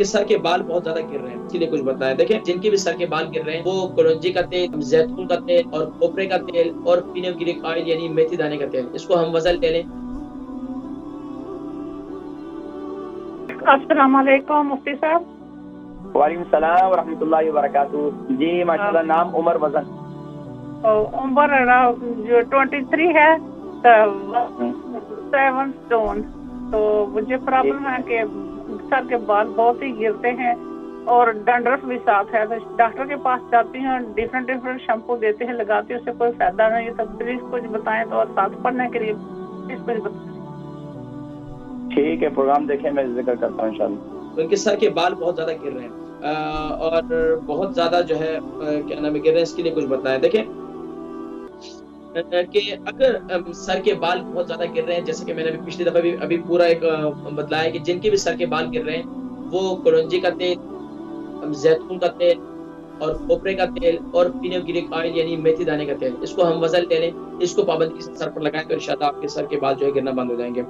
उनके सर के बाल बहुत ज्यादा गिर रहे हैं, इसीलिए कुछ बताएं। देखें, जिनके भी सर के बाल गिर रहे हैं वो कलौंजी का तेल, जैतून का तेल और खोपरे का तेल और फिनोग्रीक ऑयल यानी मेथी दाने का तेल, इसको हम वजन ले लें। अस्सलाम वालेकुम मुफ्ती साहब। वालेकुम सलाम व रहमतुल्लाहि व बरकातुहू। जी माशाल्लाह। नाम उमर, वजन? उम्र जो 23 है, 7 स्टोन। तो मुझे प्रॉब्लम है कि सर के बाल बहुत ही गिरते हैं और डंडरफ भी साथ है। तो डॉक्टर के पास जाती हूँ, डिफरेंट शैम्पू देते हैं, लगाती हूँ, उससे कोई फायदा नहीं है। तो प्लीज कुछ बताएं। तो और साथ पढ़ने के लिए प्लीज कुछ बताएं। ठीक है, प्रोग्राम देखें, मैं जिक्र करता हूँ इंशाल्लाह। उनके सर के बाल बहुत ज्यादा गिर रहे हैं और बहुत ज्यादा जो है क्या नाम है गिर रहे हैं, इसके लिए कुछ बताएं। देखें कि अगर सर के बाल बहुत ज्यादा गिर रहे हैं, जैसे कि मैंने अभी पिछली दफा भी अभी पूरा एक बतलाया कि जिनके भी सर के बाल गिर रहे हैं वो कलौंजी का तेल, जैतून का तेल और खोपरे का तेल और फिनोग्रीक ऑयल यानी मेथी दाने का तेल, इसको हम वजन ले लें, इसको पाबंदी से सर पर लगाएं तो इंशाल्लाह आपके सर के बाल जो है गिरना बंद हो जाएंगे।